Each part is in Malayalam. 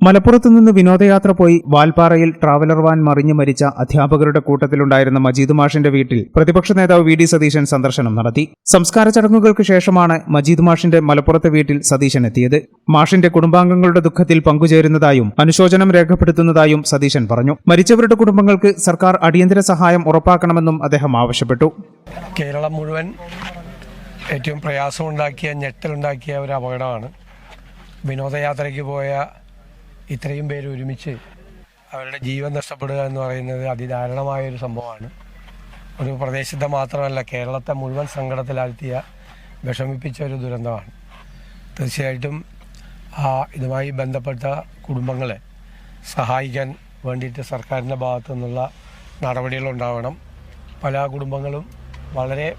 മലപ്പുറത്തു നിന്ന് വിനോദയാത്ര പോയി വാൽപ്പാറയിൽ ട്രാവലർ വാൻ മറിഞ്ഞു മരിച്ച അധ്യാപകരുടെ കൂട്ടത്തിലുണ്ടായിരുന്ന മജീദ് മാഷിന്റെ വീട്ടിൽ പ്രതിപക്ഷ നേതാവ് വി ഡി സതീശൻ സന്ദർശനം നടത്തി. സംസ്കാര ചടങ്ങുകൾക്ക് ശേഷമാണ് മജീദ് മാഷിന്റെ മലപ്പുറത്തെ വീട്ടിൽ സതീശൻ എത്തിയത്. മാഷിന്റെ കുടുംബാംഗങ്ങളുടെ ദുഃഖത്തിൽ പങ്കുചേരുന്നതായും അനുശോചനം രേഖപ്പെടുത്തുന്നതായും സതീശൻ പറഞ്ഞു. മരിച്ചവരുടെ കുടുംബങ്ങൾക്ക് സർക്കാർ അടിയന്തര സഹായം ഉറപ്പാക്കണമെന്നും അദ്ദേഹം ആവശ്യപ്പെട്ടു. കേരളം മുഴുവൻ ഏറ്റവും പ്രയാസമുണ്ടാക്കിയ ഞെട്ടലുണ്ടാക്കിയ ഒരു അപകടമാണ്. വിനോദയാത്രയ്ക്ക് പോയ ഇത്രയും പേര് ഒരുമിച്ച് അവരുടെ ജീവൻ നഷ്ടപ്പെടുക എന്ന് പറയുന്നത് അതിദാരുണമായൊരു സംഭവമാണ്. ഒരു പ്രദേശത്തെ മാത്രമല്ല, കേരളത്തെ മുഴുവൻ സങ്കടത്തിലാഴ്ത്തിയ വിഷമിപ്പിച്ച ഒരു ദുരന്തമാണ്. തീർച്ചയായിട്ടും ഇതുമായി ബന്ധപ്പെട്ട കുടുംബങ്ങളെ സഹായിക്കാൻ വേണ്ടിയിട്ട് സർക്കാരിൻ്റെ ഭാഗത്തു നിന്നുള്ള നടപടികളുണ്ടാവണം. പല കുടുംബങ്ങളും വളരെ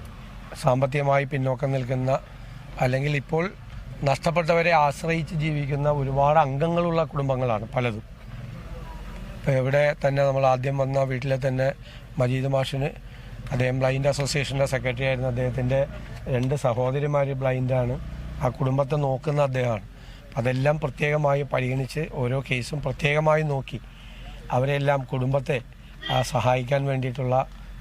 സാമ്പത്തികമായി പിന്നോക്കം നിൽക്കുന്ന, അല്ലെങ്കിൽ ഇപ്പോൾ നഷ്ടപ്പെട്ടവരെ ആശ്രയിച്ച് ജീവിക്കുന്ന ഒരുപാട് അംഗങ്ങളുള്ള കുടുംബങ്ങളാണ് പലതും. ഇപ്പോൾ ഇവിടെ തന്നെ നമ്മൾ ആദ്യം വന്ന വീട്ടിലെ തന്നെ മജീദ് മാഷിന്, അദ്ദേഹം ബ്ലൈൻഡ് അസോസിയേഷൻ്റെ സെക്രട്ടറി ആയിരുന്നു. അദ്ദേഹത്തിൻ്റെ 2 സഹോദരിമാർ ബ്ലൈൻഡാണ്. ആ കുടുംബത്തെ നോക്കുന്ന അദ്ദേഹമാണ്. അതെല്ലാം പ്രത്യേകമായി പരിഗണിച്ച് ഓരോ കേസും പ്രത്യേകമായി നോക്കി അവരെല്ലാം കുടുംബത്തെ സഹായിക്കാൻ വേണ്ടിയിട്ടുള്ള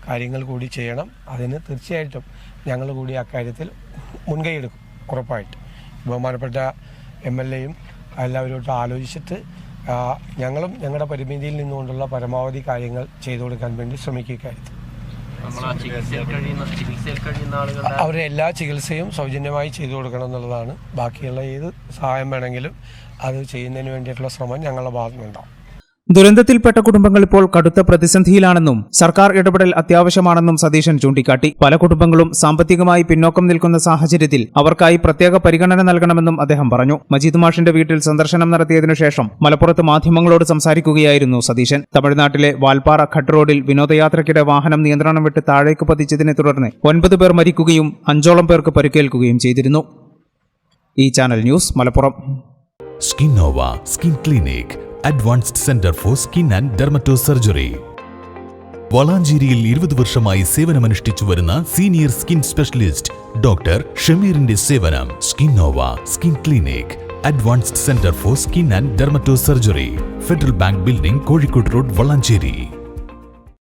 കാര്യങ്ങൾ കൂടി ചെയ്യണം. അതിന് തീർച്ചയായിട്ടും ഞങ്ങൾ കൂടി അക്കാര്യത്തിൽ മുൻകൈയെടുക്കും. ഉറപ്പായിട്ട് ബഹുമാനപ്പെട്ട MLAയും എല്ലാവരോട്ടും ആലോചിച്ചിട്ട് ഞങ്ങളും ഞങ്ങളുടെ പരിമിതിയിൽ നിന്നുകൊണ്ടുള്ള പരമാവധി കാര്യങ്ങൾ ചെയ്തു കൊടുക്കാൻ വേണ്ടി ശ്രമിക്കുക. അവരുടെ എല്ലാ ചികിത്സയും സൗജന്യമായി ചെയ്തു കൊടുക്കണം എന്നുള്ളതാണ്. ബാക്കിയുള്ള ഏത് സഹായം വേണമെങ്കിലും അത് ചെയ്യുന്നതിന് വേണ്ടിയിട്ടുള്ള ശ്രമം ഞങ്ങളുടെ ഭാഗത്തുനിന്നുണ്ടാവും. ദുരന്തത്തിൽപ്പെട്ട കുടുംബങ്ങൾ ഇപ്പോൾ കടുത്ത പ്രതിസന്ധിയിലാണെന്നും സർക്കാർ ഇടപെടൽ അത്യാവശ്യമാണെന്നും സതീശൻ ചൂണ്ടിക്കാട്ടി. പല കുടുംബങ്ങളും സാമ്പത്തികമായി പിന്നോക്കം നിൽക്കുന്ന സാഹചര്യത്തിൽ അവർക്കായി പ്രത്യേക പരിഗണന നൽകണമെന്നും അദ്ദേഹം പറഞ്ഞു. മജീദ് മാഷിന്റെ വീട്ടിൽ സന്ദർശനം നടത്തിയതിനു ശേഷം മലപ്പുറത്ത് മാധ്യമങ്ങളോട് സംസാരിക്കുകയായിരുന്നു സതീശൻ. തമിഴ്നാട്ടിലെ വാൽപ്പാറ ഘട്ട് റോഡിൽ വിനോദയാത്രയ്ക്കിടെ വാഹനം നിയന്ത്രണം വിട്ട് താഴേക്ക് പതിച്ചതിനെ തുടർന്ന് 9 പേർ മരിക്കുകയും 5ഓളം പേർക്ക് പരിക്കേൽക്കുകയും ചെയ്തിരുന്നു. ഈ channel news Malappuram. Skinnova skin clinic, advanced centre for skin and dermatosurgery. വളാഞ്ചേരിയിൽ 20 വർഷമായി സേവനമനുഷ്ഠിച്ചു വരുന്ന സീനിയർ സ്കിൻ സ്പെഷ്യലിസ്റ്റ് ഡോക്ടർ ഷമീറിന്റെ സേവനം. Skinnova skin clinic, advanced centre for skin and dermatosurgery, Federal Bank building, Kozhikode road, Valanchery.